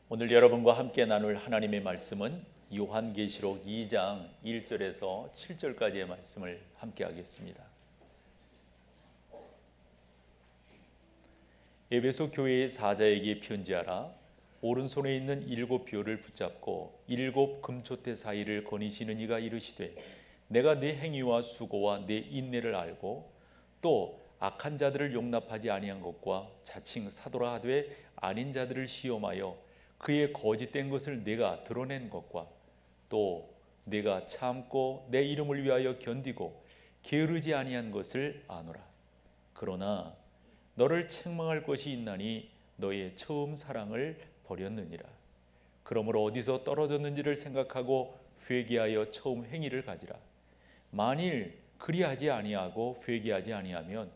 오늘 여러분과 함께 나눌 하나님의 말씀은 요한계시록 2장 1절에서 7절까지의 말씀을 함께 하겠습니다. 에베소 교회의 사자에게 편지하라. 오른손에 있는 7 뼈를 붙잡고 7 금초대 사이를 거니시는 이가 이르시되 내가 네 행위와 수고와 네 인내를 알고 또 악한 자들을 용납하지 아니한 것과 자칭 사도라 하되 아닌 자들을 시험하여 그의 거짓된 것을 내가 드러낸 것과 또 내가 참고 내 이름을 위하여 견디고 게으르지 아니한 것을 아노라. 그러나 너를 책망할 것이 있나니 너의 처음 사랑을 버렸느니라. 그러므로 어디서 떨어졌는지를 생각하고 회개하여 처음 행위를 가지라. 만일 그리하지 아니하고 회개하지 아니하면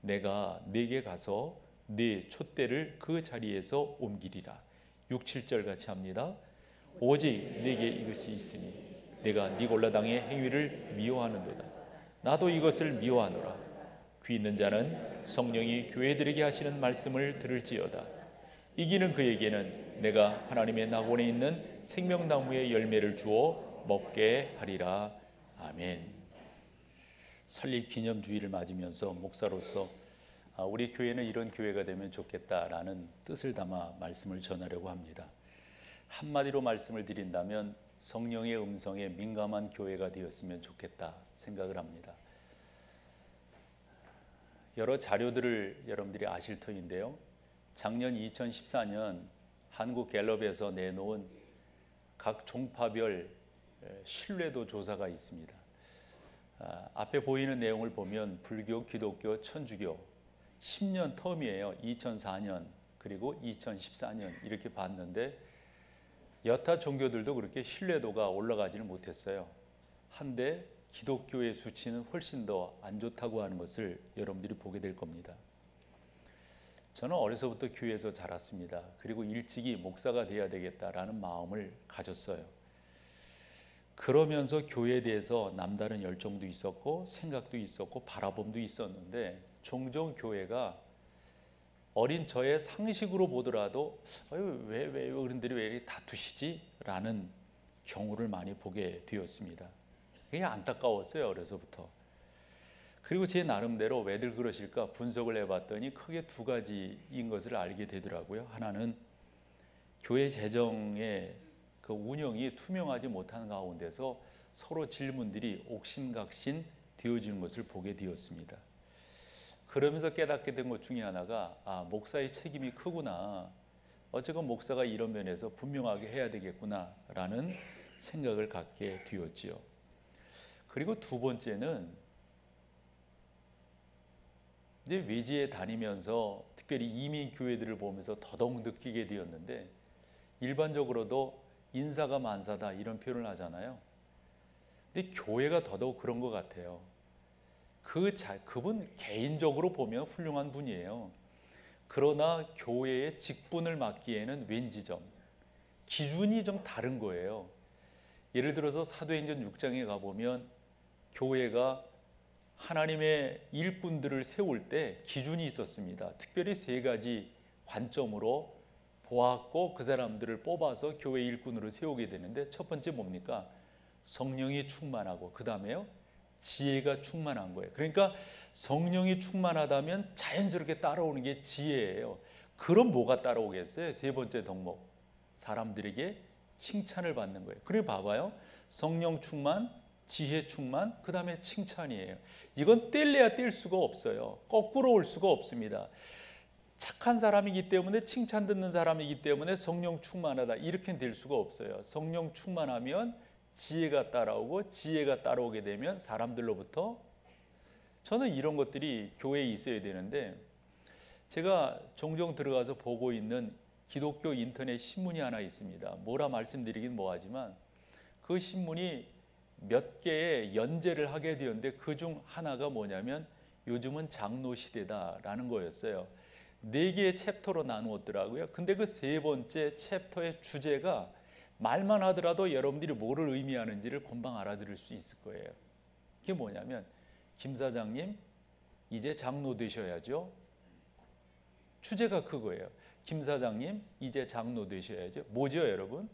내가 네게 가서 네 촛대를 그 자리에서 옮기리라. 6, 7절 같이 합니다. 오직 네게 이것이 있으니 내가 니골라 당의 행위를 미워하는도다. 나도 이것을 미워하노라. 귀 있는 자는 성령이 교회들에게 하시는 말씀을 들을지어다. 이기는 그에게는 내가 하나님의 낙원에 있는 생명나무의 열매를 주어 먹게 하리라. 아멘. 설립 기념주의를 맞으면서 목사로서 우리 교회는 이런 교회가 되면 좋겠다라는 뜻을 담아 말씀을 전하려고 합니다. 한마디로 말씀을 드린다면 성령의 음성에 민감한 교회가 되었으면 좋겠다 생각을 합니다. 여러 자료들을 여러분들이 아실 터인데요. 작년 2014년 한국 갤럽에서 내놓은 각 종파별 신뢰도 조사가 있습니다. 앞에 보이는 내용을 보면 불교, 기독교, 천주교 10년 텀이에요. 2004년 그리고 2014년 이렇게 봤는데 여타 종교들도 그렇게 신뢰도가 올라가지는 못했어요. 한데 기독교의 수치는 훨씬 더 안 좋다고 하는 것을 여러분들이 보게 될 겁니다. 저는 어려서부터 교회에서 자랐습니다. 그리고 일찍이 목사가 돼야 되겠다라는 마음을 가졌어요. 그러면서 교회에 대해서 남다른 열정도 있었고 생각도 있었고 바라봄도 있었는데 종종 교회가 어린 저의 상식으로 보더라도 왜 어른들이 왜 이렇게 다투시지? 라는 경우를 많이 보게 되었습니다. 그게 안타까웠어요. 어려서부터. 그리고 제 나름대로 왜들 그러실까 분석을 해봤더니 크게 2가지인 것을 알게 되더라고요. 하나는 교회 재정의 그 운영이 투명하지 못한 가운데서 서로 질문들이 옥신각신 되어지는 것을 보게 되었습니다. 그러면서 깨닫게 된 것 중에 하나가 목사의 책임이 크구나. 어쨌건 목사가 이런 면에서 분명하게 해야 되겠구나 라는 생각을 갖게 되었지요. 그리고 2번째는 이제 외지에 다니면서 특별히 이민 교회들을 보면서 더더욱 느끼게 되었는데 일반적으로도 인사가 만사다 이런 표현을 하잖아요. 근데 교회가 더더욱 그런 것 같아요. 그분 개인적으로 보면 훌륭한 분이에요. 그러나 교회의 직분을 맡기에는 왠지 좀 기준이 좀 다른 거예요. 예를 들어서 사도행전 6장에 가보면 교회가 하나님의 일꾼들을 세울 때 기준이 있었습니다. 특별히 3가지 관점으로 보았고 그 사람들을 뽑아서 교회 일꾼으로 세우게 되는데 첫 번째 뭡니까? 성령이 충만하고 그 다음에요? 지혜가 충만한 거예요. 그러니까 성령이 충만하다면 자연스럽게 따라오는 게 지혜예요. 그럼 뭐가 따라오겠어요? 3번째 덕목, 사람들에게 칭찬을 받는 거예요. 그래 봐봐요. 성령 충만, 지혜 충만, 그 다음에 칭찬이에요. 이건 뗄래야 뗄 수가 없어요. 거꾸로 올 수가 없습니다. 착한 사람이기 때문에 칭찬 듣는 사람이기 때문에 성령 충만하다 이렇게 될 수가 없어요. 성령 충만하면 지혜가 따라오고 지혜가 따라오게 되면 사람들로부터 저는 이런 것들이 교회에 있어야 되는데 제가 종종 들어가서 보고 있는 기독교 인터넷 신문이 하나 있습니다. 뭐라 말씀드리긴 뭐하지만 그 신문이 몇 개의 연재를 하게 되었는데 그중 하나가 뭐냐면 요즘은 장로 시대다라는 거였어요. 4개의 챕터로 나누었더라고요. 근데 그 3번째 챕터의 주제가 말만 하더라도 여러분들이 뭐를 의미하는지를 금방 알아들을 수 있을 거예요. 그게 뭐냐면 김 사장님 이제 장로 되셔야죠. 주제가 그거예요. 김 사장님 이제 장로 되셔야죠. 뭐죠, 여러분?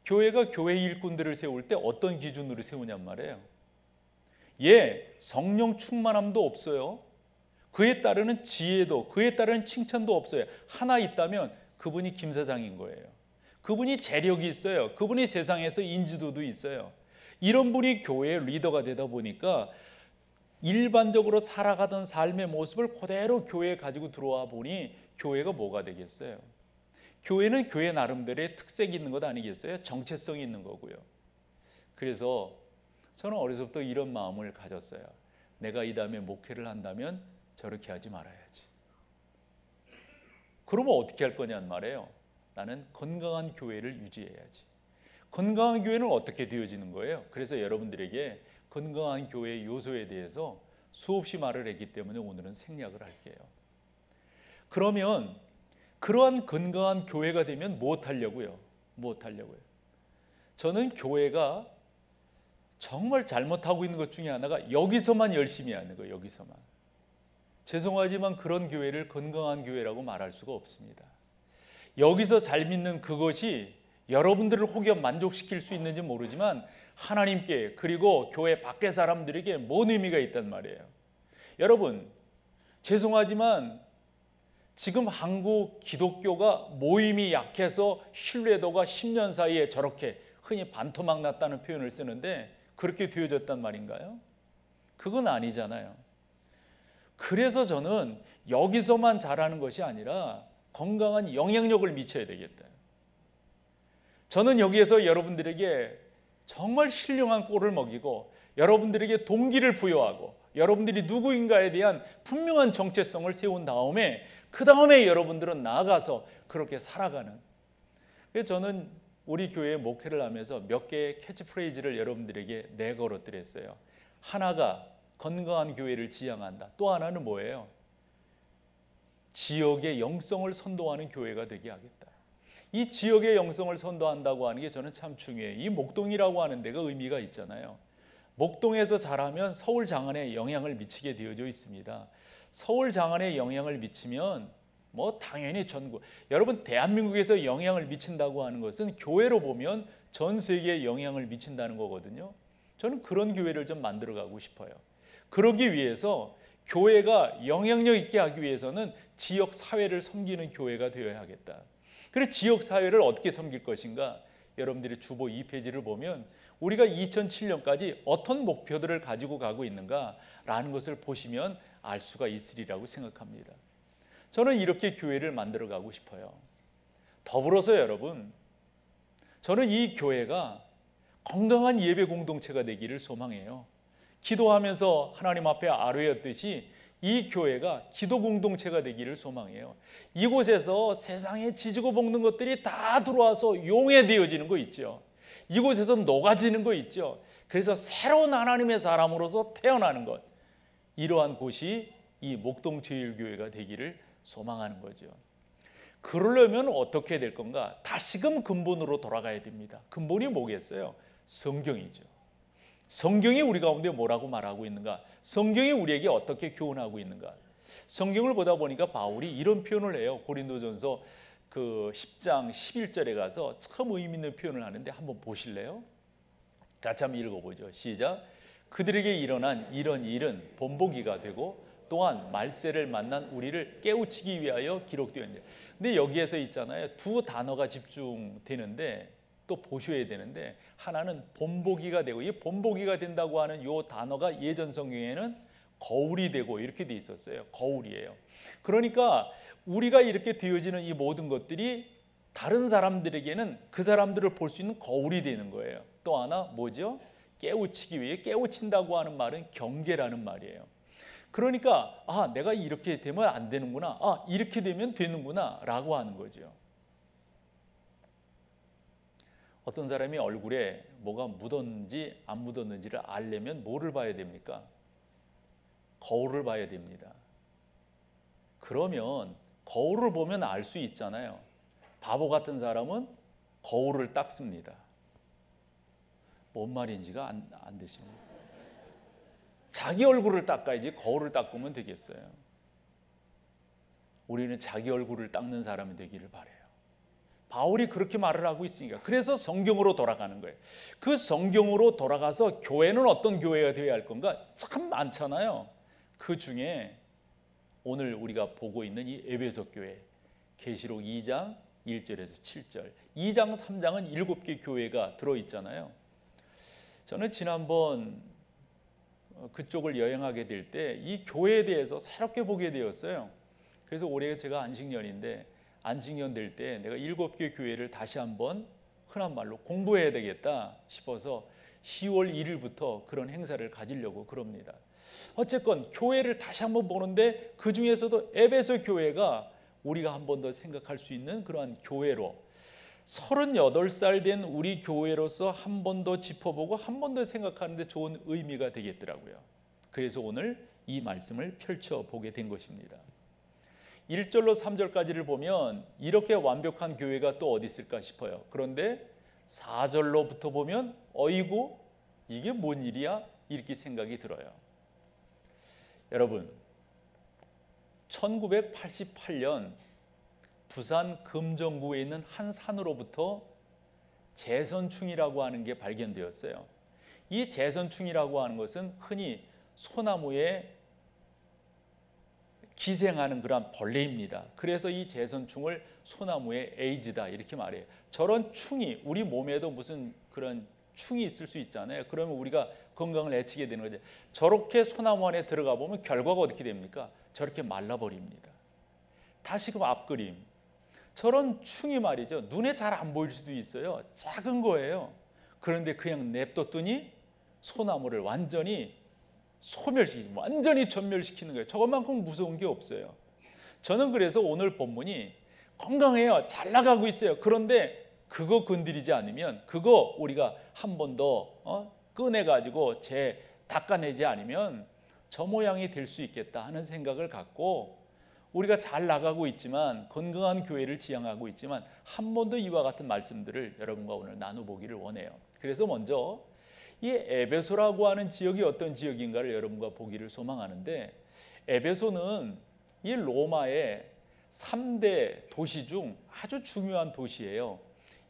교회가 교회 일꾼들을 세울 때 어떤 기준으로 세우냔 말이에요. 성령 충만함도 없어요. 그에 따르는 지혜도, 그에 따르는 칭찬도 없어요. 하나 있다면 그분이 김 사장인 거예요. 그분이 재력이 있어요. 그분이 세상에서 인지도도 있어요. 이런 분이 교회의 리더가 되다 보니까 일반적으로 살아가던 삶의 모습을 그대로 교회에 가지고 들어와 보니 교회가 뭐가 되겠어요? 교회는 교회 나름대로의 특색이 있는 것 아니겠어요? 정체성이 있는 거고요. 그래서 저는 어려서부터 이런 마음을 가졌어요. 내가 이 다음에 목회를 한다면 저렇게 하지 말아야지. 그러면 어떻게 할 거냐는 말이에요. 나는 건강한 교회를 유지해야지. 건강한 교회는 어떻게 되어지는 거예요? 그래서 여러분들에게 건강한 교회의 요소에 대해서 수없이 말을 했기 때문에 오늘은 생략을 할게요. 그러면 그러한 건강한 교회가 되면 무엇하려고요? 저는 교회가 정말 잘못하고 있는 것 중에 하나가 여기서만 열심히 하는 거예요. 여기서만. 죄송하지만 그런 교회를 건강한 교회라고 말할 수가 없습니다. 여기서 잘 믿는 그것이 여러분들을 혹여 만족시킬 수 있는지 모르지만 하나님께 그리고 교회 밖의 사람들에게 뭔 의미가 있단 말이에요. 여러분, 죄송하지만 지금 한국 기독교가 모임이 약해서 신뢰도가 10년 사이에 저렇게 흔히 반토막 났다는 표현을 쓰는데 그렇게 되어졌단 말인가요? 그건 아니잖아요. 그래서 저는 여기서만 잘하는 것이 아니라 건강한 영향력을 미쳐야 되겠다. 저는 여기에서 여러분들에게 정말 신령한 꼴을 먹이고 여러분들에게 동기를 부여하고 여러분들이 누구인가에 대한 분명한 정체성을 세운 다음에 그 다음에 여러분들은 나아가서 그렇게 살아가는. 그래서 저는 우리 교회 목회를 하면서 몇 개의 캐치프레이즈를 여러분들에게 내걸어드렸어요. 하나가 건강한 교회를 지향한다. 또 하나는 뭐예요? 지역의 영성을 선도하는 교회가 되게 하겠다. 이 지역의 영성을 선도한다고 하는 게 저는 참 중요해요. 이 목동이라고 하는 데가 의미가 있잖아요. 목동에서 자라면 서울 장안에 영향을 미치게 되어져 있습니다. 서울 장안에 영향을 미치면 뭐 당연히 전국, 여러분 대한민국에서 영향을 미친다고 하는 것은 교회로 보면 전 세계에 영향을 미친다는 거거든요. 저는 그런 교회를 좀 만들어가고 싶어요. 그러기 위해서 교회가 영향력 있게 하기 위해서는 지역 사회를 섬기는 교회가 되어야 하겠다. 그래서 지역 사회를 어떻게 섬길 것인가? 여러분들이 주보 2페이지를 보면 우리가 2007년까지 어떤 목표들을 가지고 가고 있는가라는 것을 보시면 알 수가 있으리라고 생각합니다. 저는 이렇게 교회를 만들어 가고 싶어요. 더불어서 여러분, 저는 이 교회가 건강한 예배 공동체가 되기를 소망해요. 기도하면서 하나님 앞에 아뢰었듯이 이 교회가 기도 공동체가 되기를 소망해요. 이곳에서 세상에 지지고 볶는 것들이 다 들어와서 용해되어지는 거 있죠. 이곳에서 녹아지는 거 있죠. 그래서 새로운 하나님의 사람으로서 태어나는 것, 이러한 곳이 이 목동제일교회가 되기를 소망하는 거죠. 그러려면 어떻게 될 건가? 다시금 근본으로 돌아가야 됩니다. 근본이 뭐겠어요? 성경이죠. 성경이 우리 가운데 뭐라고 말하고 있는가? 성경이 우리에게 어떻게 교훈하고 있는가? 성경을 보다 보니까 바울이 이런 표현을 해요. 고린도전서 그 10장 11절에 가서 참 의미 있는 표현을 하는데 한번 보실래요? 같이 한번 읽어보죠. 시작. 그들에게 일어난 이런 일은 본보기가 되고 또한 말세를 만난 우리를 깨우치기 위하여 기록되었는데, 근데 여기에서 있잖아요. 두 단어가 집중되는데 또 보셔야 되는데, 하나는 본보기가 되고, 이 본보기가 된다고 하는 이 단어가 예전 성경에는 거울이 되고 이렇게 돼 있었어요. 거울이에요. 그러니까 우리가 이렇게 되어지는 이 모든 것들이 다른 사람들에게는 그 사람들을 볼 수 있는 거울이 되는 거예요. 또 하나 뭐죠? 깨우치기 위해, 깨우친다고 하는 말은 경계라는 말이에요. 그러니까 내가 이렇게 되면 안 되는구나, 이렇게 되면 되는구나 라고 하는 거죠. 어떤 사람이 얼굴에 뭐가 묻었는지 안 묻었는지를 알려면 뭐를 봐야 됩니까? 거울을 봐야 됩니다. 그러면 거울을 보면 알 수 있잖아요. 바보 같은 사람은 거울을 닦습니다. 뭔 말인지가 안 되십니다. 자기 얼굴을 닦아야지 거울을 닦으면 되겠어요. 우리는 자기 얼굴을 닦는 사람이 되기를 바라요. 바울이 그렇게 말을 하고 있으니까. 그래서 성경으로 돌아가는 거예요. 그 성경으로 돌아가서 교회는 어떤 교회가 되어야 할 건가? 참 많잖아요. 그 중에 오늘 우리가 보고 있는 이 에베소 교회, 계시록 2장 1절에서 7절, 2장 3장은 7개 교회가 들어있잖아요. 저는 지난번 그쪽을 여행하게 될 때 이 교회에 대해서 새롭게 보게 되었어요. 그래서 올해 제가 안식년인데 안식년 될 때 내가 7개 교회를 다시 한번 흔한 말로 공부해야 되겠다 싶어서 10월 1일부터 그런 행사를 가지려고 그럽니다. 어쨌건 교회를 다시 한번 보는데 그 중에서도 에베소 교회가 우리가 한 번 더 생각할 수 있는 그러한 교회로 38살 된 우리 교회로서 한 번 더 짚어보고 한 번 더 생각하는 데 좋은 의미가 되겠더라고요. 그래서 오늘 이 말씀을 펼쳐보게 된 것입니다. 1절로 3절까지를 보면 이렇게 완벽한 교회가 또 어디 있을까 싶어요. 그런데 4절로부터 보면 어이구 이게 뭔 일이야? 이렇게 생각이 들어요. 여러분 1988년 부산 금정구에 있는 한 산으로부터 재선충이라고 하는 게 발견되었어요. 이 재선충이라고 하는 것은 흔히 소나무에 기생하는 그런 벌레입니다. 그래서 이 재선충을 소나무의 에이즈다 이렇게 말해요. 저런 충이 우리 몸에도 무슨 그런 충이 있을 수 있잖아요. 그러면 우리가 건강을 해치게 되는 거죠. 저렇게 소나무 안에 들어가 보면 결과가 어떻게 됩니까? 저렇게 말라버립니다. 다시금 앞그림. 저런 충이 말이죠. 눈에 잘 안 보일 수도 있어요. 작은 거예요. 그런데 그냥 냅뒀더니 소나무를 완전히 소멸시키고 완전히 전멸시키는 거예요. 저것만큼 무서운 게 없어요. 저는 그래서 오늘 본문이 건강해요. 잘 나가고 있어요. 그런데 그거 건드리지 않으면 그거 우리가 한 번 더 꺼내가지고 닦아내지 않으면 저 모양이 될 수 있겠다 하는 생각을 갖고 우리가 잘 나가고 있지만 건강한 교회를 지향하고 있지만 한 번 더 이와 같은 말씀들을 여러분과 오늘 나눠보기를 원해요. 그래서 먼저 이 에베소라고 하는 지역이 어떤 지역인가를 여러분과 보기를 소망하는데 에베소는 이 로마의 3대 도시 중 아주 중요한 도시예요.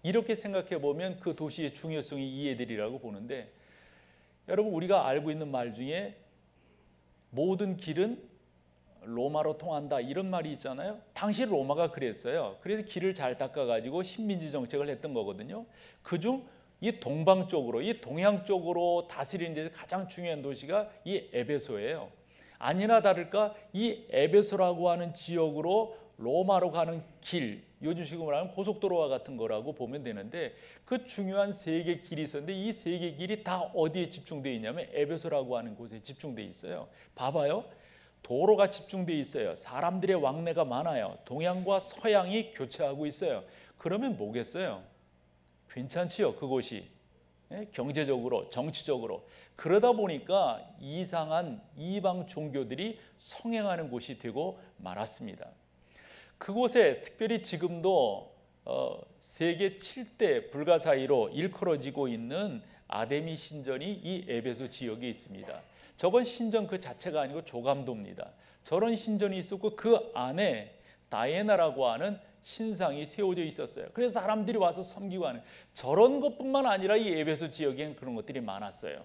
이렇게 생각해 보면 그 도시의 중요성이 이해되리라고 보는데 여러분 우리가 알고 있는 말 중에 모든 길은 로마로 통한다 이런 말이 있잖아요. 당시 로마가 그랬어요. 그래서 길을 잘 닦아가지고 식민지 정책을 했던 거거든요. 그중 이 동방 쪽으로, 이 동양 쪽으로 다스리는 데서 가장 중요한 도시가 이 에베소예요. 아니나 다를까 이 에베소라고 하는 지역으로 로마로 가는 길, 요즘식으로 말하면 고속도로와 같은 거라고 보면 되는데 그 중요한 세 개 길이 있었는데 이 세 개 길이 다 어디에 집중되어 있냐면 에베소라고 하는 곳에 집중되어 있어요. 봐봐요. 도로가 집중되어 있어요. 사람들의 왕래가 많아요. 동양과 서양이 교차하고 있어요. 그러면 뭐겠어요? 괜찮지요, 그곳이. 경제적으로, 정치적으로. 그러다 보니까 이상한 이방 종교들이 성행하는 곳이 되고 말았습니다. 그곳에 특별히 지금도 세계 7대 불가 사이로 일컬어지고 있는 아데미 신전이 이 에베소 지역에 있습니다. 저건 신전 그 자체가 아니고 조감도입니다. 저런 신전이 있었고 그 안에 다이애나라고 하는 신상이 세워져 있었어요. 그래서 사람들이 와서 섬기고 하는 저런 것뿐만 아니라 이 에베소 지역엔 그런 것들이 많았어요.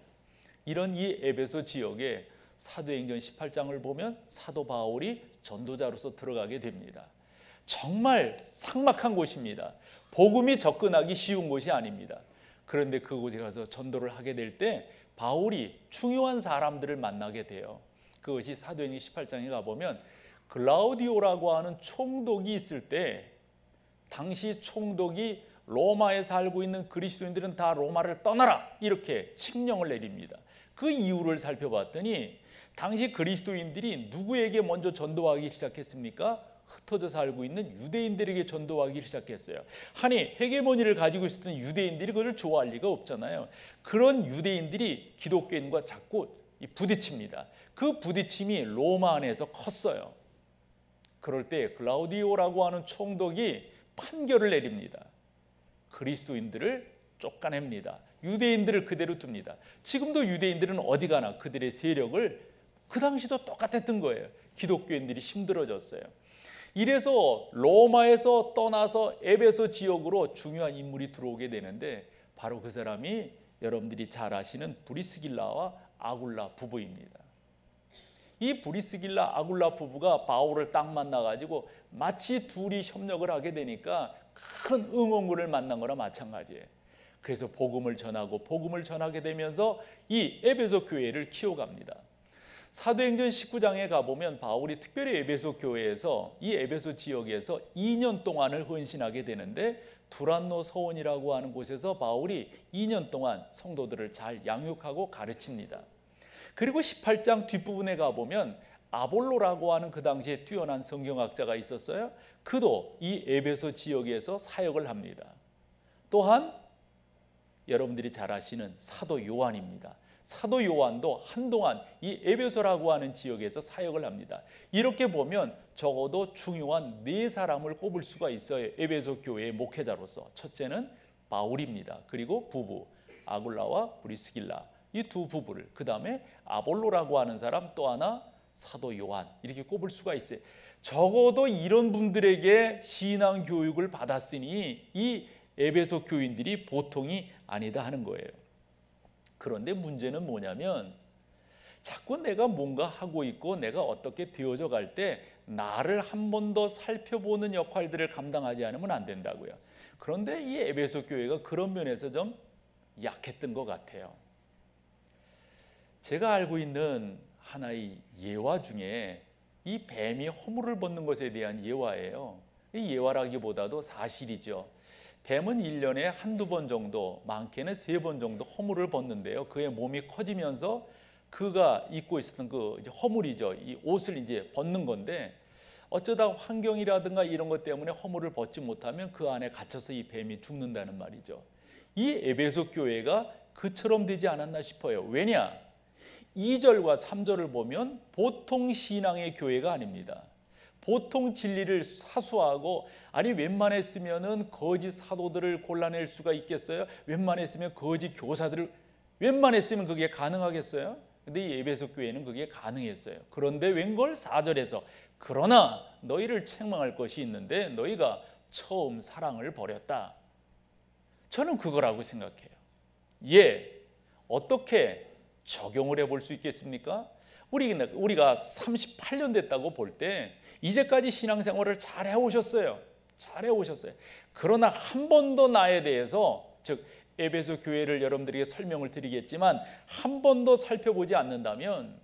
이런 이 에베소 지역에 사도행전 18장을 보면 사도 바울이 전도자로서 들어가게 됩니다. 정말 삭막한 곳입니다. 복음이 접근하기 쉬운 곳이 아닙니다. 그런데 그곳에 가서 전도를 하게 될 때 바울이 중요한 사람들을 만나게 돼요. 그것이 사도행전 18장에 가보면 글라우디오라고 하는 총독이 있을 때 당시 총독이 로마에 살고 있는 그리스도인들은 다 로마를 떠나라 이렇게 칙령을 내립니다. 그 이유를 살펴봤더니 당시 그리스도인들이 누구에게 먼저 전도하기 시작했습니까? 흩어져 살고 있는 유대인들에게 전도하기 시작했어요. 아니 헤게모니를 가지고 있었던 유대인들이 그걸 좋아할 리가 없잖아요. 그런 유대인들이 기독교인과 자꾸 부딪힙니다. 그 부딪힘이 로마 안에서 컸어요. 그럴 때 글라우디오라고 하는 총독이 판결을 내립니다. 그리스도인들을 쫓아냅니다. 유대인들을 그대로 둡니다. 지금도 유대인들은 어디 가나 그들의 세력을 그 당시도 똑같았던 거예요. 기독교인들이 힘들어졌어요. 이래서 로마에서 떠나서 에베소 지역으로 중요한 인물이 들어오게 되는데 바로 그 사람이 여러분들이 잘 아시는 브리스길라와 아굴라 부부입니다. 이 브리스길라 아굴라 부부가 바울을 딱 만나가지고 마치 둘이 협력을 하게 되니까 큰 응원군을 만난 거나 마찬가지예요. 그래서 복음을 전하고 복음을 전하게 되면서 이 에베소 교회를 키워갑니다. 사도행전 19장에 가보면 바울이 특별히 에베소 교회에서 이 에베소 지역에서 2년 동안을 헌신하게 되는데 두란노 서원이라고 하는 곳에서 바울이 2년 동안 성도들을 잘 양육하고 가르칩니다. 그리고 18장 뒷부분에 가보면 아볼로라고 하는 그 당시에 뛰어난 성경학자가 있었어요. 그도 이 에베소 지역에서 사역을 합니다. 또한 여러분들이 잘 아시는 사도 요한입니다. 사도 요한도 한동안 이 에베소라고 하는 지역에서 사역을 합니다. 이렇게 보면 적어도 중요한 4사람을 꼽을 수가 있어요. 에베소 교회의 목회자로서. 첫째는 바울입니다. 그리고 부부 아굴라와 브리스길라, 이 두 부부를, 그 다음에 아볼로라고 하는 사람, 또 하나 사도 요한, 이렇게 꼽을 수가 있어요. 적어도 이런 분들에게 신앙 교육을 받았으니 이 에베소 교인들이 보통이 아니다 하는 거예요. 그런데 문제는 뭐냐면 자꾸 내가 뭔가 하고 있고 내가 어떻게 되어져 갈 때 나를 한 번 더 살펴보는 역할들을 감당하지 않으면 안 된다고요. 그런데 이 에베소 교회가 그런 면에서 좀 약했던 것 같아요. 제가 알고 있는 하나의 예화 중에 이 뱀이 허물을 벗는 것에 대한 예화예요. 이 예화라기보다도 사실이죠. 뱀은 1년에 한두 번 정도, 많게는 3번 정도 허물을 벗는데요. 그의 몸이 커지면서 그가 입고 있었던 그 이제 허물이죠. 이 옷을 이제 벗는 건데 어쩌다 환경이라든가 이런 것 때문에 허물을 벗지 못하면 그 안에 갇혀서 이 뱀이 죽는다는 말이죠. 이 에베소 교회가 그처럼 되지 않았나 싶어요. 왜냐? 2절과 3절을 보면 보통 신앙의 교회가 아닙니다. 보통 진리를 사수하고, 아니 웬만했으면은 거짓 사도들을 골라낼 수가 있겠어요? 웬만했으면 거짓 교사들을, 웬만했으면 그게 가능하겠어요? 근데 이 에베소 교회는 그게 가능했어요. 그런데 웬걸 4절에서 그러나 너희를 책망할 것이 있는데 너희가 처음 사랑을 버렸다. 저는 그거라고 생각해요. 예, 어떻게 적용을 해볼 수 있겠습니까? 우리가 38년 됐다고 볼 때 이제까지 신앙생활을 잘 해오셨어요. 잘 해오셨어요. 그러나 한 번도 나에 대해서, 즉 에베소 교회를 여러분들에게 설명을 드리겠지만 한 번도 살펴보지 않는다면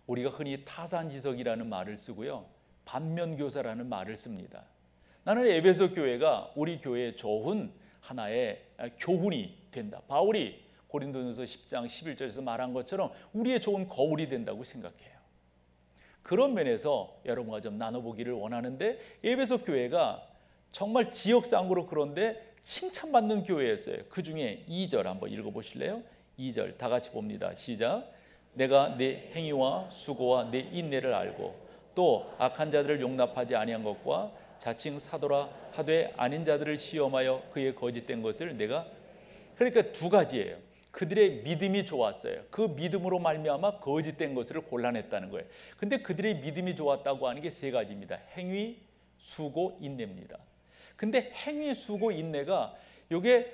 우리가 흔히 타산지석이라는 말을 쓰고요, 반면교사라는 말을 씁니다. 나는 에베소 교회가 우리 교회의 좋은 하나의 교훈이 된다. 바울이 고린도전서 10장 11절에서 말한 것처럼 우리의 좋은 거울이 된다고 생각해요. 그런 면에서 여러분과 좀 나눠보기를 원하는데, 에베소 교회가 정말 지역상으로 그런데 칭찬받는 교회였어요. 그 중에 2절 한번 읽어보실래요? 2절 다 같이 봅니다. 시작. 내가 내 행위와 수고와 내 인내를 알고 또 악한 자들을 용납하지 아니한 것과 자칭 사도라 하되 아닌 자들을 시험하여 그의 거짓된 것을 내가, 그러니까 두 가지예요. 그들의 믿음이 좋았어요. 그 믿음으로 말미암아 거짓된 것을 골라냈다는 거예요. 근데 그들의 믿음이 좋았다고 하는 게 3가지입니다. 행위, 수고, 인내입니다. 근데 행위, 수고, 인내가 이게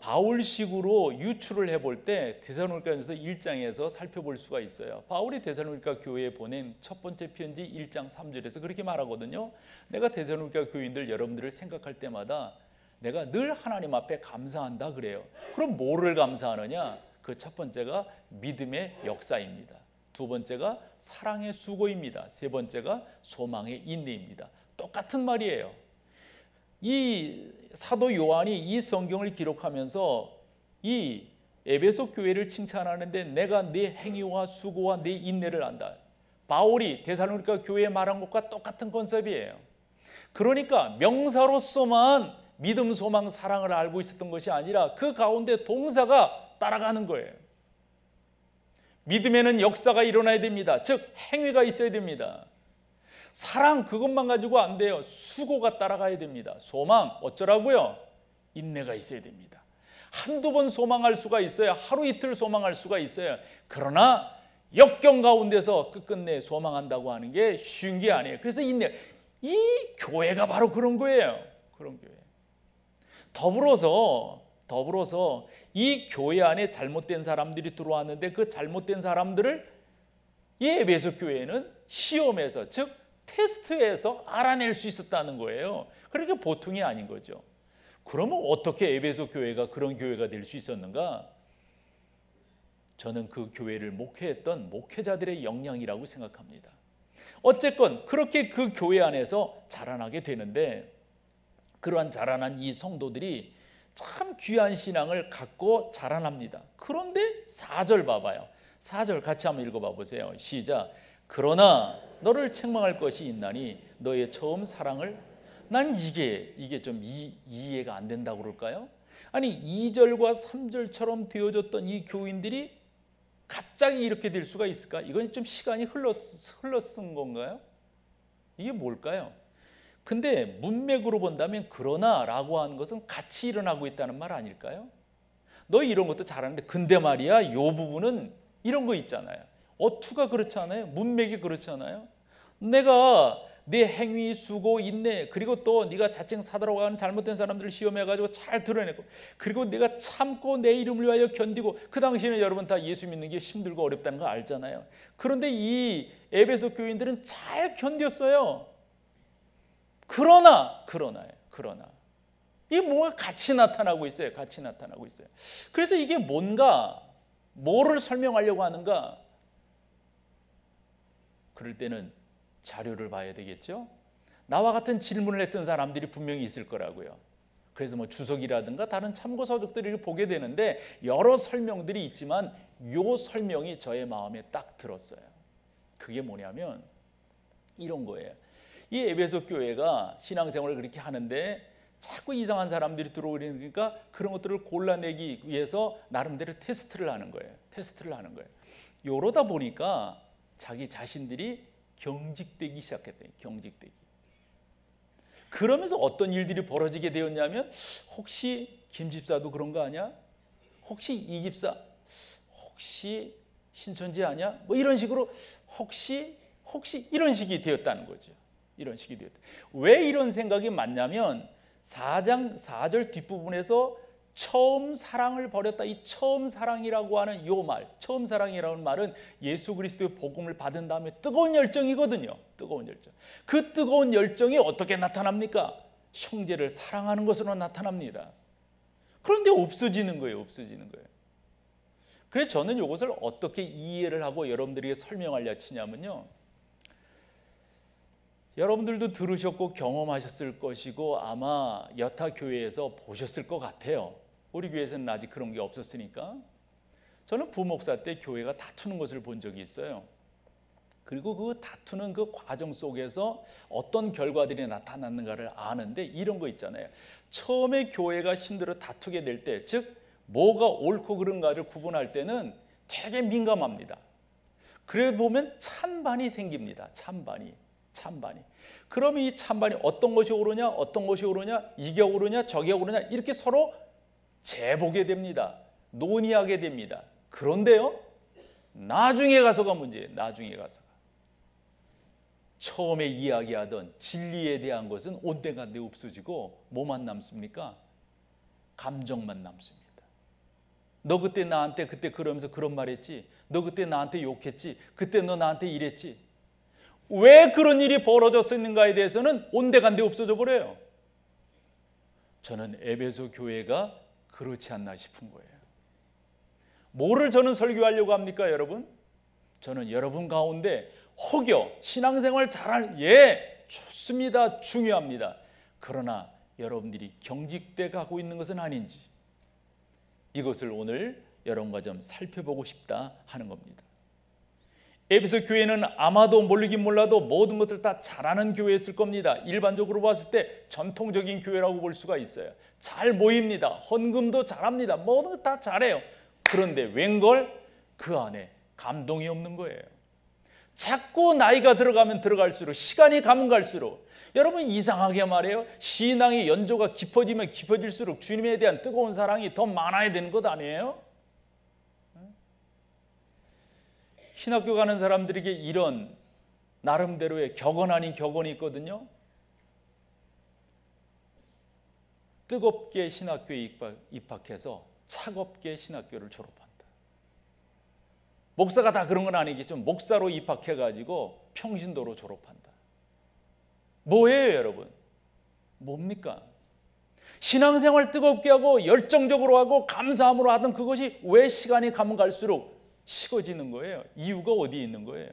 바울식으로 유추를 해볼 때 데살로니가전서 1장에서 살펴볼 수가 있어요. 바울이 데살로니가 교회에 보낸 첫 번째 편지 1장 3절에서 그렇게 말하거든요. 내가 데살로니가 교인들 여러분들을 생각할 때마다 내가 늘 하나님 앞에 감사한다 그래요. 그럼 뭐를 감사하느냐? 그 첫 번째가 믿음의 역사입니다. 두 번째가 사랑의 수고입니다. 세 번째가 소망의 인내입니다. 똑같은 말이에요. 이 사도 요한이 이 성경을 기록하면서 이 에베소 교회를 칭찬하는데 내가 네 행위와 수고와 네 인내를 안다. 바울이 데살로니가 교회에 말한 것과 똑같은 컨셉이에요. 그러니까 명사로서만 믿음, 소망, 사랑을 알고 있었던 것이 아니라 그 가운데 동사가 따라가는 거예요. 믿음에는 역사가 일어나야 됩니다. 즉 행위가 있어야 됩니다. 사랑 그것만 가지고 안 돼요. 수고가 따라가야 됩니다. 소망 어쩌라고요? 인내가 있어야 됩니다. 한두 번 소망할 수가 있어요. 하루 이틀 소망할 수가 있어요. 그러나 역경 가운데서 끝끝내 소망한다고 하는 게 쉬운 게 아니에요. 그래서 이 교회가 바로 그런 거예요. 그런 교회. 더불어서 이 교회 안에 잘못된 사람들이 들어왔는데 그 잘못된 사람들을 이 에베소 교회는 시험에서, 즉 테스트에서 알아낼 수 있었다는 거예요. 그러니까 보통이 아닌 거죠. 그러면 어떻게 에베소 교회가 그런 교회가 될 수 있었는가? 저는 그 교회를 목회했던 목회자들의 역량이라고 생각합니다. 어쨌건 그렇게 그 교회 안에서 자라나게 되는데, 그러한 자라난 이 성도들이 참 귀한 신앙을 갖고 자라납니다. 그런데 4절 봐봐요. 4절 같이 한번 읽어봐 보세요. 시작. 그러나 너를 책망할 것이 있나니 너의 처음 사랑을. 난 이게 좀 이해가 안 된다고 그럴까요? 아니 2절과 3절처럼 되어졌던 이 교인들이 갑자기 이렇게 될 수가 있을까? 이건 좀 시간이 흘렀은 건가요? 이게 뭘까요? 근데 문맥으로 본다면 그러나라고 하는 것은 같이 일어나고 있다는 말 아닐까요? 너 이런 것도 잘하는데 근데 말이야 이 부분은 이런 거 있잖아요. 어투가 그렇지 않아요? 문맥이 그렇지 않아요? 내가 내 행위, 수고, 인내, 그리고 또 네가 자칭 사도라고 하는 잘못된 사람들을 시험해가지고 잘 드러내고, 그리고 네가 참고 내 이름을 위하여 견디고, 그 당시에는 여러분 다 예수 믿는 게 힘들고 어렵다는 거 알잖아요. 그런데 이 에베소 교인들은 잘 견뎠어요. 그러나 이게 뭔가 같이 나타나고 있어요. 같이 나타나고 있어요. 그래서 이게 뭐를 설명하려고 하는가? 그럴 때는 자료를 봐야 되겠죠. 나와 같은 질문을 했던 사람들이 분명히 있을 거라고요. 그래서 뭐 주석이라든가 다른 참고 서적들을 보게 되는데 여러 설명들이 있지만 요 설명이 저의 마음에 딱 들었어요. 그게 뭐냐면 이런 거예요. 이 에베소 교회가 신앙생활을 그렇게 하는데 자꾸 이상한 사람들이 들어오니까 그런 것들을 골라내기 위해서 나름대로 테스트를 하는 거예요. 이러다 보니까 자기 자신들이 경직되기 시작했대요. 경직되기. 그러면서 어떤 일들이 벌어지게 되었냐면 혹시 김 집사도 그런 거 아니야? 혹시 이 집사? 혹시 신천지 아니야? 뭐 이런 식으로 혹시 이런 식이 되었다는 거죠. 이런 식이 되었다. 왜 이런 생각이 맞냐면 4장 4절 뒷부분에서 처음 사랑을 버렸다. 이 처음 사랑이라고 하는 요 말, 처음 사랑이라는 말은 예수 그리스도의 복음을 받은 다음에 뜨거운 열정이거든요. 뜨거운 열정. 그 뜨거운 열정이 어떻게 나타납니까? 형제를 사랑하는 것으로 나타납니다. 그런데 없어지는 거예요. 그래서 저는 이것을 어떻게 이해를 하고 여러분들에게 설명하려 치냐면요. 여러분들도 들으셨고 경험하셨을 것이고 아마 여타 교회에서 보셨을 것 같아요. 우리 교회에서는 아직 그런 게 없었으니까. 저는 부목사 때 교회가 다투는 것을 본 적이 있어요. 그리고 그 다투는 그 과정 속에서 어떤 결과들이 나타났는가를 아는데 이런 거 있잖아요. 처음에 교회가 힘들어 다투게 될 때, 즉 뭐가 옳고 그른가를 구분할 때는 되게 민감합니다. 그래 보면 찬반이 생깁니다. 찬반이. 그러면 이 찬반이 어떤 것이 옳으냐, 이게 옳으냐, 저게 옳으냐 이렇게 서로 재보게 됩니다. 논의하게 됩니다. 그런데요, 나중에 가서가 문제예요. 처음에 이야기하던 진리에 대한 것은 온데간데 없어지고 뭐만 남습니까? 감정만 남습니다. 너 그때 나한테 그때 그러면서 그런 말 했지. 너 그때 나한테 욕했지. 그때 너 나한테 이랬지. 왜 그런 일이 벌어졌는가에 대해서는 온데간데 없어져 버려요. 저는 에베소 교회가 그렇지 않나 싶은 거예요. 뭐를 저는 설교하려고 합니까, 여러분? 저는 여러분 가운데 혹여 신앙생활 잘할, 좋습니다. 중요합니다. 그러나 여러분들이 경직돼 가고 있는 것은 아닌지 이것을 오늘 여러분과 좀 살펴보고 싶다 하는 겁니다. 에베소 교회는 아마도 모르긴 몰라도 모든 것을 다 잘하는 교회였을 겁니다. 일반적으로 봤을 때 전통적인 교회라고 볼 수가 있어요. 잘 모입니다. 헌금도 잘합니다. 모든 것 다 잘해요. 그런데 웬걸 그 안에 감동이 없는 거예요. 자꾸 나이가 들어가면 들어갈수록, 시간이 가면 갈수록, 여러분 이상하게 말해요. 신앙의 연조가 깊어지면 깊어질수록 주님에 대한 뜨거운 사랑이 더 많아야 되는 것 아니에요? 신학교 가는 사람들에게 이런 나름대로의 격언 아닌 격언이 있거든요. 뜨겁게 신학교에 입학해서 차갑게 신학교를 졸업한다. 목사가 다 그런 건 아니겠지만 목사로 입학해가지고 평신도로 졸업한다. 뭐예요, 여러분? 뭡니까? 신앙생활 뜨겁게 하고 열정적으로 하고 감사함으로 하던 그것이 왜 시간이 가면 갈수록 식어지는 거예요? 이유가 어디에 있는 거예요?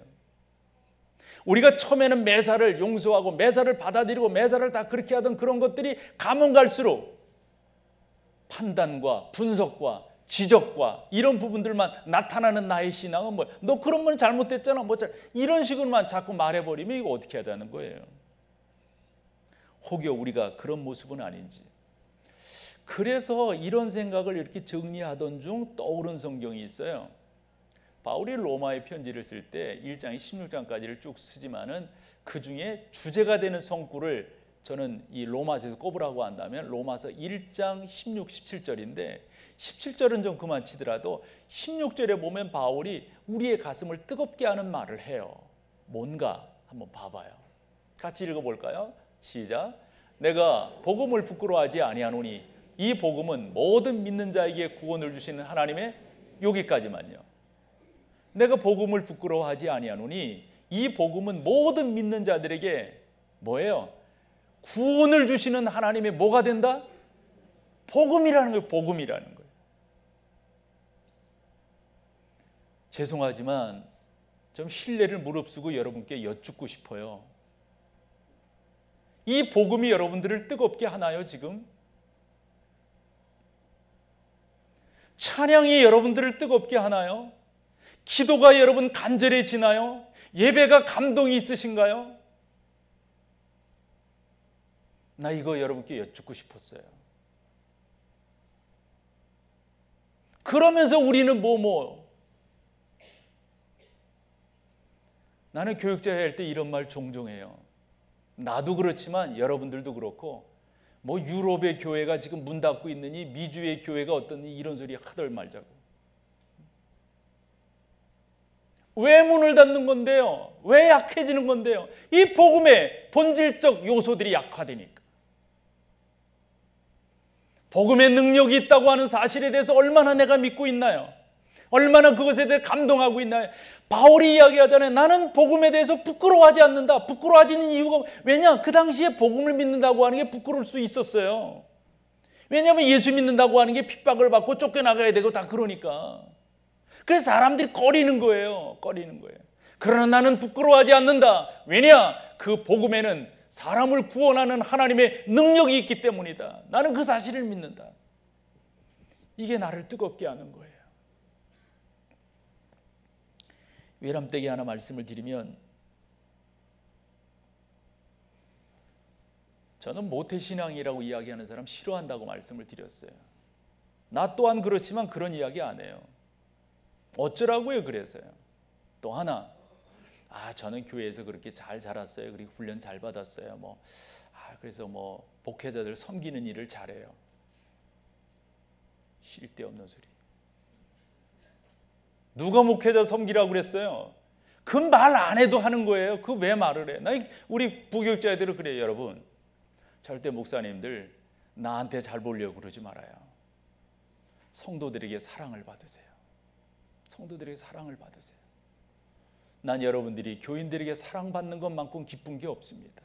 우리가 처음에는 매사를 용서하고 매사를 받아들이고 매사를 다 그렇게 하던 그런 것들이 가면 갈수록 판단과 분석과 지적과 이런 부분들만 나타나는 나의 신앙은 뭐, 너 그런 건 잘못됐잖아, 뭐 이런 식으로만 자꾸 말해버리면 이거 어떻게 해야 되는 거예요? 혹여 우리가 그런 모습은 아닌지. 그래서 이런 생각을 이렇게 정리하던 중 떠오른 성경이 있어요. 바울이 로마의 편지를 쓸 때 1장 16장까지를 쭉 쓰지만은 그 중에 주제가 되는 성구를 저는 이 로마서에서 꼽으라고 한다면 로마서 1장 16, 17절인데 17절은 좀 그만 치더라도 16절에 보면 바울이 우리의 가슴을 뜨겁게 하는 말을 해요. 뭔가 한번 봐봐요. 같이 읽어볼까요? 시작. 내가 복음을 부끄러워하지 아니하노니 이 복음은 모든 믿는 자에게 구원을 주시는 하나님의, 여기까지만요. 내가 복음을 부끄러워하지 아니하노니 이 복음은 모든 믿는 자들에게 뭐예요? 구원을 주시는 하나님의 뭐가 된다? 복음이라는 거예요. 복음이라는 거예요. 죄송하지만 좀 신뢰를 무릅쓰고 여러분께 여쭙고 싶어요. 이 복음이 여러분들을 뜨겁게 하나요, 지금? 찬양이 여러분들을 뜨겁게 하나요? 기도가 여러분 간절해지나요? 예배가 감동이 있으신가요? 나 이거 여러분께 여쭙고 싶었어요. 그러면서 우리는 나는 교육자 할 때 이런 말 종종 해요. 나도 그렇지만 여러분들도 그렇고 유럽의 교회가 지금 문 닫고 있느니 미주의 교회가 어떠니 이런 소리 하들 말자고. 왜 문을 닫는 건데요? 왜 약해지는 건데요? 이 복음의 본질적 요소들이 약화되니까. 복음의 능력이 있다고 하는 사실에 대해서 얼마나 내가 믿고 있나요? 얼마나 그것에 대해 감동하고 있나요? 바울이 이야기하잖아요. 나는 복음에 대해서 부끄러워하지 않는다. 부끄러워하지는 이유가 왜냐? 그 당시에 복음을 믿는다고 하는 게 부끄러울 수 있었어요. 왜냐하면 예수 믿는다고 하는 게 핍박을 받고 쫓겨나가야 되고 다 그러니까. 그래서 사람들이 꺼리는 거예요. 꺼리는 거예요. 그러나 나는 부끄러워하지 않는다. 왜냐? 그 복음에는 사람을 구원하는 하나님의 능력이 있기 때문이다. 나는 그 사실을 믿는다. 이게 나를 뜨겁게 하는 거예요. 외람되게 하나 말씀을 드리면, 저는 모태신앙이라고 이야기하는 사람 싫어한다고 말씀을 드렸어요. 나 또한 그렇지만 그런 이야기 안 해요. 어쩌라고요? 그래서요. 또 하나, 저는 교회에서 그렇게 잘 자랐어요. 그리고 훈련 잘 받았어요. 그래서 목회자들 섬기는 일을 잘해요. 쓸데없는 소리. 누가 목회자 섬기라고 그랬어요? 그 말 안 해도 하는 거예요. 그 왜 말을 해? 우리 부교육자들은 그래요, 여러분. 절대 목사님들 나한테 잘 보려고 그러지 말아요. 성도들에게 사랑을 받으세요. 성도들에게 사랑을 받으세요. 난 여러분들이 교인들에게 사랑받는 것만큼 기쁜 게 없습니다.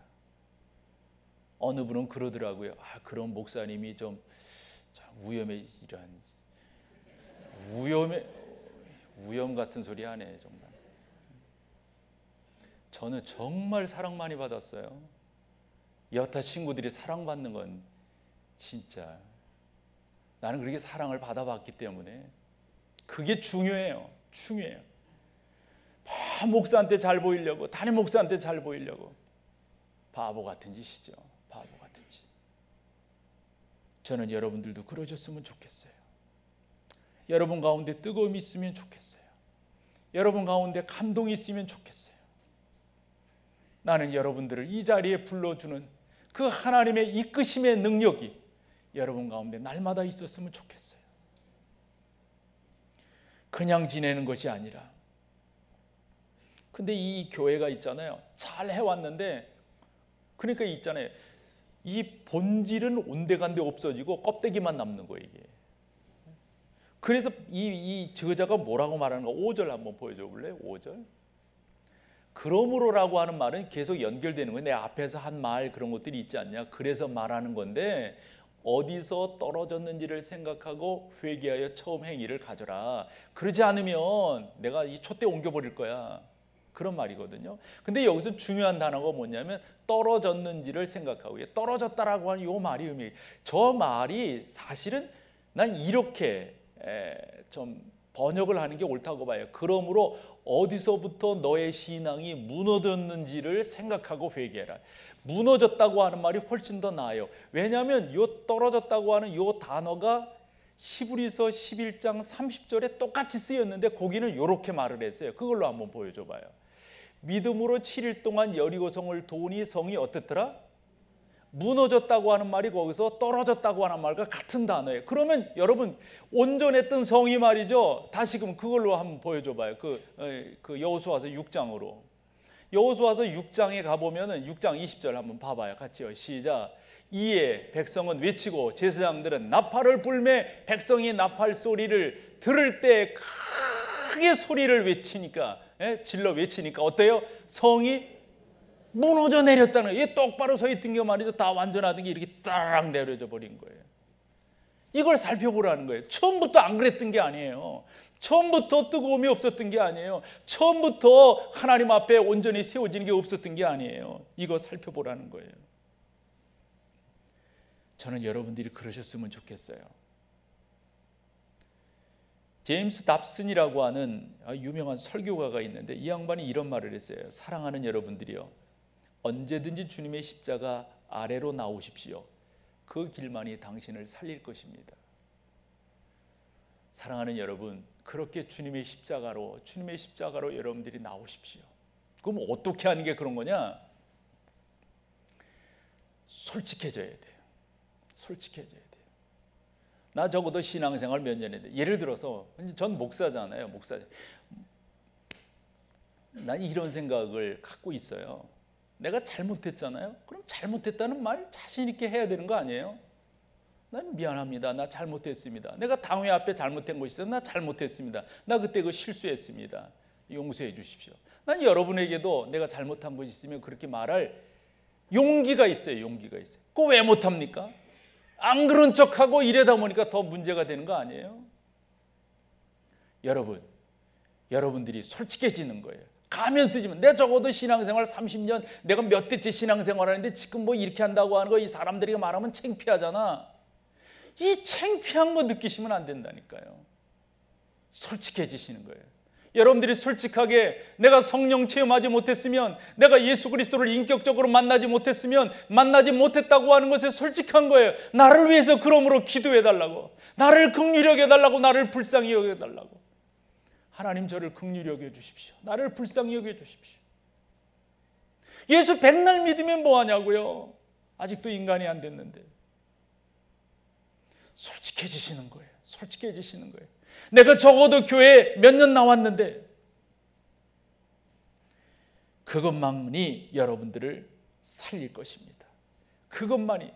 어느 분은 그러더라고요. 그런 목사님이 좀 위험해, 이런 위험 같은 소리 하네 정말. 저는 정말 사랑 많이 받았어요. 여타 친구들이 사랑받는 건 진짜 나는 그렇게 사랑을 받아봤기 때문에 그게 중요해요. 중요해요. 목사한테 잘 보이려고, 담임 목사한테 잘 보이려고. 바보 같은 짓이죠. 바보 같은 짓. 저는 여러분들도 그러셨으면 좋겠어요. 여러분 가운데 뜨거움이 있으면 좋겠어요. 여러분 가운데 감동이 있으면 좋겠어요. 나는 여러분들을 이 자리에 불러주는 그 하나님의 이끄심의 능력이 여러분 가운데 날마다 있었으면 좋겠어요. 그냥 지내는 것이 아니라 근데 이 교회가 있잖아요. 잘 해왔는데, 그러니까 있잖아요. 이 본질은 온데간데 없어지고 껍데기만 남는 거예요, 이게. 그래서 이 저자가 뭐라고 말하는 거 5절 한번 보여줘 볼래요? 5절. 그러므로라고 하는 말은 계속 연결되는 거예요. 내 앞에서 한 말 그런 것들이 있지 않냐. 그래서 말하는 건데 어디서 떨어졌는지를 생각하고 회개하여 처음 행위를 가져라. 그러지 않으면 내가 이 촛대 옮겨버릴 거야. 그런 말이거든요. 근데 여기서 중요한 단어가 뭐냐면 떨어졌는지를 생각하고, 떨어졌다라고 하는 이 말이 의미해요. 저 말이 사실은 난 이렇게 좀 번역을 하는 게 옳다고 봐요. 그러므로 어디서부터 너의 신앙이 무너졌는지를 생각하고 회개해라. 무너졌다고 하는 말이 훨씬 더 나아요. 왜냐하면 요 떨어졌다고 하는 요 단어가 히브리서 11장 30절에 똑같이 쓰였는데 거기는 이렇게 말을 했어요. 그걸로 한번 보여줘 봐요. 믿음으로 7일 동안 여리고성을 도우니 성이 어떻더라? 무너졌다고 하는 말이 거기서 떨어졌다고 하는 말과 같은 단어예요. 그러면 여러분 온전했던 성이 말이죠. 다시금 그걸로 한번 보여줘 봐요. 그 여호수아서 6장으로. 여호수아서 6장에 가보면은 6장 20절 한번 봐봐요. 같이요. 시작. 이에 백성은 외치고 제사장들은 나팔을 불매 백성이 나팔 소리를 들을 때 크게 소리를 외치니까, 질러 외치니까 어때요? 성이 무너져 내렸다는 거예요. 똑바로 서 있던 게 말이죠. 다 완전하던 게 이렇게 따락 내려져 버린 거예요. 이걸 살펴보라는 거예요. 처음부터 안 그랬던 게 아니에요. 처음부터 뜨거움이 없었던 게 아니에요. 처음부터 하나님 앞에 온전히 세워지는 게 없었던 게 아니에요. 이거 살펴보라는 거예요. 저는 여러분들이 그러셨으면 좋겠어요. 제임스 답슨이라고 하는 유명한 설교가가 있는데 이 양반이 이런 말을 했어요. 사랑하는 여러분들이요, 언제든지 주님의 십자가 아래로 나오십시오. 그 길만이 당신을 살릴 것입니다. 사랑하는 여러분, 그렇게 주님의 십자가로 여러분들이 나오십시오. 그럼 어떻게 하는 게 그런 거냐? 솔직해져야 돼요. 솔직해져야 돼요. 나 적어도 신앙생활 몇 년 했는데, 예를 들어서 전 목사잖아요. 목사. 난 이런 생각을 갖고 있어요. 내가 잘못했잖아요. 그럼 잘못했다는 말 자신 있게 해야 되는 거 아니에요? 난 미안합니다. 나 잘못했습니다. 내가 당회 앞에 잘못한 것이 있어요. 나 잘못했습니다. 나 그때 그 실수했습니다. 용서해 주십시오. 난 여러분에게도 내가 잘못한 것이 있으면 그렇게 말할 용기가 있어요. 용기가 있어요. 그거 왜 못합니까? 안 그런 척하고 이러다 보니까 더 문제가 되는 거 아니에요? 여러분들이 솔직해지는 거예요. 가면 쓰지만 내가 적어도 신앙생활 30년 내가 몇 대째 신앙생활 하는데 지금 뭐 이렇게 한다고 하는 거 이 사람들에게 말하면 창피하잖아. 이 창피한 거 느끼시면 안 된다니까요. 솔직해지시는 거예요. 여러분들이 솔직하게 내가 성령 체험하지 못했으면, 내가 예수 그리스도를 인격적으로 만나지 못했으면, 만나지 못했다고 하는 것에 솔직한 거예요. 나를 위해서 그러므로 기도해달라고, 나를 긍휼히 여겨달라고, 나를 불쌍히 여겨달라고. 하나님 저를 긍휼히 여겨주십시오. 나를 불쌍히 여겨주십시오. 예수 백날 믿으면 뭐하냐고요. 아직도 인간이 안 됐는데. 솔직해지시는 거예요. 솔직해지시는 거예요. 내가 적어도 교회 몇 년 나왔는데 그것만이 여러분들을 살릴 것입니다. 그것만이.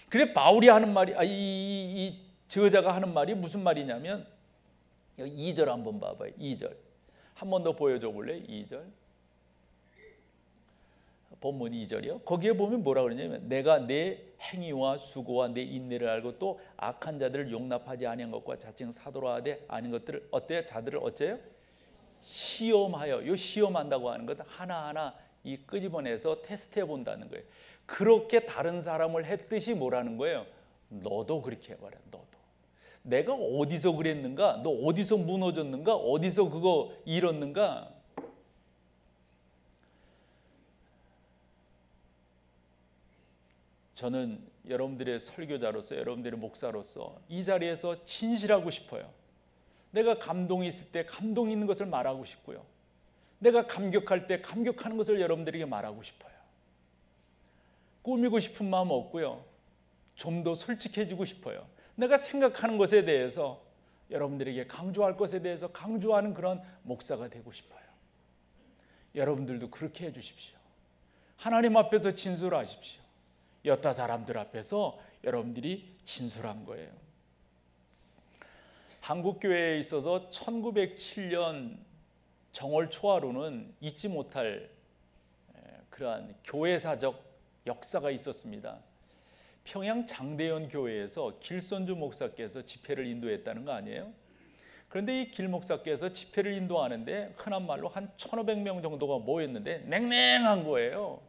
그래 바울이 하는 말이, 이 저자가 하는 말이 무슨 말이냐면 2절 한번 봐봐요. 2절 한 번 더 보여줘 볼래요? 2절 본문 2절이요. 거기에 보면 뭐라 그러냐면 내가 내 행위와 수고와 내 인내를 알고 또 악한 자들을 용납하지 아니한 것과 자칭 사도로 하되 아닌 것들을 어때요? 자들을 어째요? 시험하여. 요 시험한다고 하는 것 하나하나 이 끄집어내서 테스트해 본다는 거예요. 그렇게 다른 사람을 했듯이 뭐라는 거예요? 너도 그렇게 해봐라. 너도. 내가 어디서 그랬는가? 너 어디서 무너졌는가? 어디서 그거 잃었는가? 저는 여러분들의 설교자로서, 여러분들의 목사로서 이 자리에서 진실하고 싶어요. 내가 감동이 있을 때 감동 있는 것을 말하고 싶고요. 내가 감격할 때 감격하는 것을 여러분들에게 말하고 싶어요. 꾸미고 싶은 마음 없고요. 좀 더 솔직해지고 싶어요. 내가 생각하는 것에 대해서 여러분들에게 강조할 것에 대해서 강조하는 그런 목사가 되고 싶어요. 여러분들도 그렇게 해주십시오. 하나님 앞에서 진술하십시오. 여타 사람들 앞에서 여러분들이 진술한 거예요. 한국교회에 있어서 1907년 정월 초하루는 잊지 못할 그러한 교회사적 역사가 있었습니다. 평양 장대현 교회에서 길선주 목사께서 집회를 인도했다는 거 아니에요? 그런데 이 길 목사께서 집회를 인도하는데 흔한 말로 한 1,500명 정도가 모였는데 냉랭한 거예요.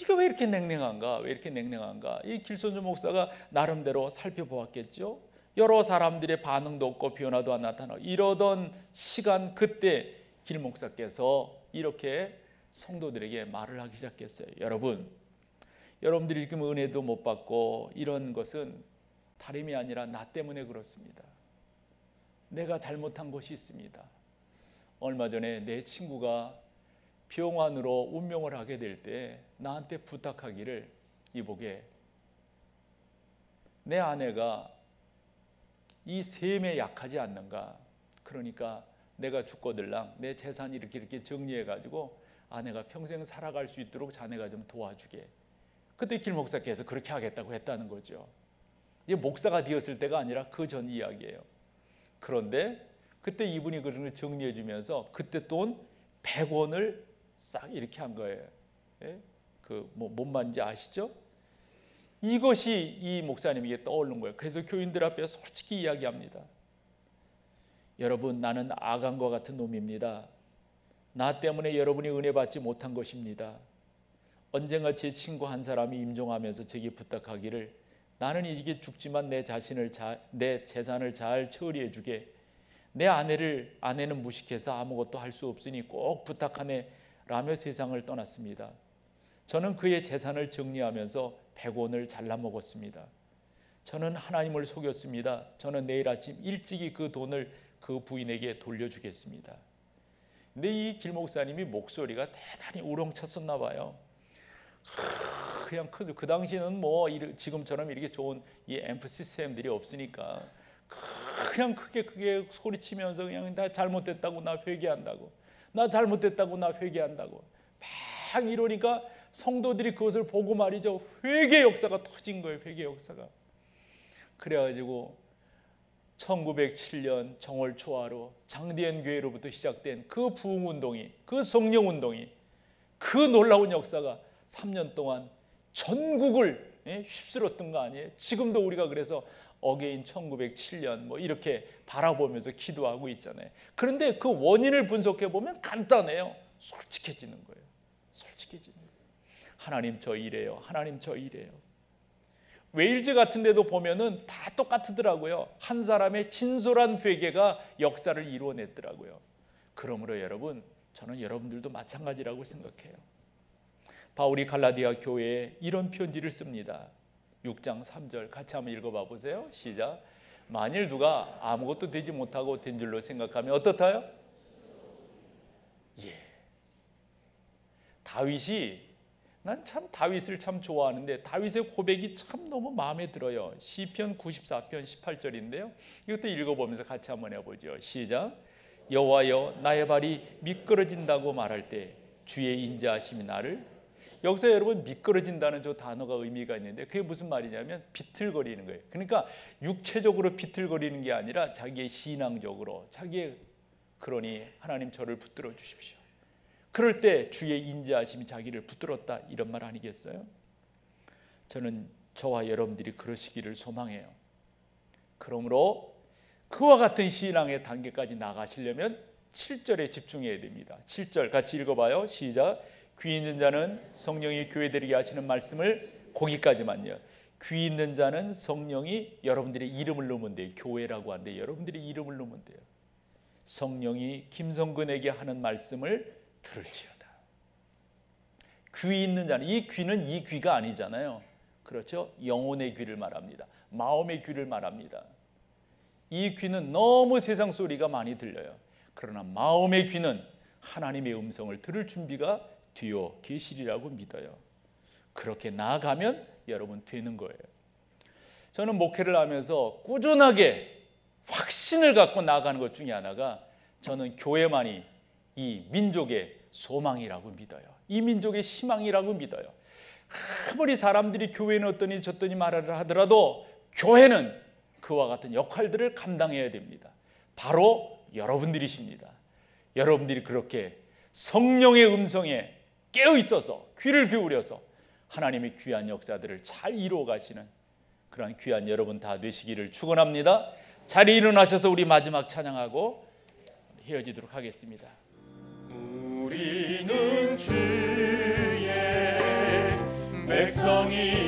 이거 왜 이렇게 냉랭한가? 왜 이렇게 냉랭한가? 이 길선주 목사가 나름대로 살펴보았겠죠. 여러 사람들의 반응도 없고 변화도 안 나타나고 이러던 시간, 그때 길 목사께서 이렇게 성도들에게 말을 하기 시작했어요. 여러분들이 지금 은혜도 못 받고 이런 것은 다름이 아니라 나 때문에 그렇습니다. 내가 잘못한 것이 있습니다. 얼마 전에 내 친구가 병환으로 운명을 하게 될 때 나한테 부탁하기를, 이보게, 내 아내가 이 셈에 약하지 않는가? 그러니까 내가 죽거들랑 내 재산 이렇게 정리해가지고 아내가 평생 살아갈 수 있도록 자네가 좀 도와주게. 그때 길 목사께서 그렇게 하겠다고 했다는 거죠. 이게 목사가 되었을 때가 아니라 그 전 이야기예요. 그런데 그때 이분이 그런 걸 정리해 주면서 그때 돈 100원을 싹 이렇게 한 거예요. 예? 뭔 말인지 아시죠? 이것이 이 목사님에게 떠오른 거예요. 그래서 교인들 앞에 솔직히 이야기합니다. 여러분, 나는 아간과 같은 놈입니다. 나 때문에 여러분이 은혜 받지 못한 것입니다. 언젠가 제 친구 한 사람이 임종하면서 제게 부탁하기를, 나는 이제 죽지만 내 재산을 잘 처리해 주게. 내 아내는 무식해서 아무것도 할 수 없으니 꼭 부탁하네 라며 세상을 떠났습니다. 저는 그의 재산을 정리하면서 100원을 잘라 먹었습니다. 저는 하나님을 속였습니다. 저는 내일 아침 일찍이 그 돈을 그 부인에게 돌려주겠습니다. 근데 이 길 목사님이 목소리가 대단히 우렁찼었나 봐요. 그냥 그 당시에는 뭐 지금처럼 이렇게 좋은 이 앰프 시스템들이 없으니까 그냥 크게 소리치면서 그냥 나 잘못됐다고, 나 회개한다고, 나 잘못됐다고, 나 회개한다고 막 이러니까 성도들이 그것을 보고 말이죠, 회개 역사가 터진 거예요. 회개 역사가. 그래가지고 1907년 정월 초하루 장대현 교회로부터 시작된 그 부흥운동이, 그 성령운동이, 그 놀라운 역사가 3년 동안 전국을 휩쓸었던 거 아니에요? 지금도 우리가 그래서 어게인 1907년 뭐 이렇게 바라보면서 기도하고 있잖아요. 그런데 그 원인을 분석해 보면 간단해요. 솔직해지는 거예요. 솔직해지는 거예요. 하나님 저 이래요. 하나님 저 이래요. 웨일즈 같은 데도 보면은 다 똑같더라고요. 한 사람의 진솔한 회개가 역사를 이루어냈더라고요. 그러므로 여러분, 저는 여러분들도 마찬가지라고 생각해요. 바울이 갈라디아 교회에 이런 편지를 씁니다. 6장 3절 같이 한번 읽어봐 보세요. 시작. 만일 누가 아무것도 되지 못하고 된 줄로 생각하면 어떻다요? 예. 난 참 다윗을 참 좋아하는데 다윗의 고백이 참 너무 마음에 들어요. 시편 94편 18절인데요. 이것도 읽어보면서 같이 한번 해보죠. 시작. 여호와여, 나의 발이 미끄러진다고 말할 때 주의 인자하심이 나를. 여기서 여러분, 미끄러진다는 저 단어가 의미가 있는데 그게 무슨 말이냐면 비틀거리는 거예요. 그러니까 육체적으로 비틀거리는 게 아니라 자기의 신앙적으로, 그러니 하나님 저를 붙들어 주십시오. 그럴 때 주의 인자하심이 자기를 붙들었다, 이런 말 아니겠어요? 저는 저와 여러분들이 그러시기를 소망해요. 그러므로 그와 같은 신앙의 단계까지 나가시려면 7절에 집중해야 됩니다. 7절 같이 읽어봐요. 시작. 귀 있는 자는 성령이 교회들에게 하시는 말씀을, 거기까지만요. 귀 있는 자는 성령이 여러분들의 이름을 넣으면 돼요. 교회라고 하는데 여러분들의 이름을 넣으면 돼요. 성령이 김성근에게 하는 말씀을 들을지어다. 귀 있는 자는, 이 귀는 이 귀가 아니잖아요. 그렇죠? 영혼의 귀를 말합니다. 마음의 귀를 말합니다. 이 귀는 너무 세상 소리가 많이 들려요. 그러나 마음의 귀는 하나님의 음성을 들을 준비가 되어 계시리라고 믿어요. 그렇게 나아가면 여러분 되는 거예요. 저는 목회를 하면서 꾸준하게 확신을 갖고 나아가는 것 중에 하나가, 저는 교회만이 이 민족의 소망이라고 믿어요. 이 민족의 희망이라고 믿어요. 아무리 사람들이 교회는 어떠니 저떠니 말을 하더라도 교회는 그와 같은 역할들을 감당해야 됩니다. 바로 여러분들이십니다. 여러분들이 그렇게 성령의 음성에 깨어 있어서 귀를 기울여서 하나님의 귀한 역사들을 잘 이루어 가시는 그러한 귀한 여러분 다 되시기를 축원합니다. 자리에 일어나셔서 우리 마지막 찬양하고 헤어지도록 하겠습니다. 우리는 주의 백성이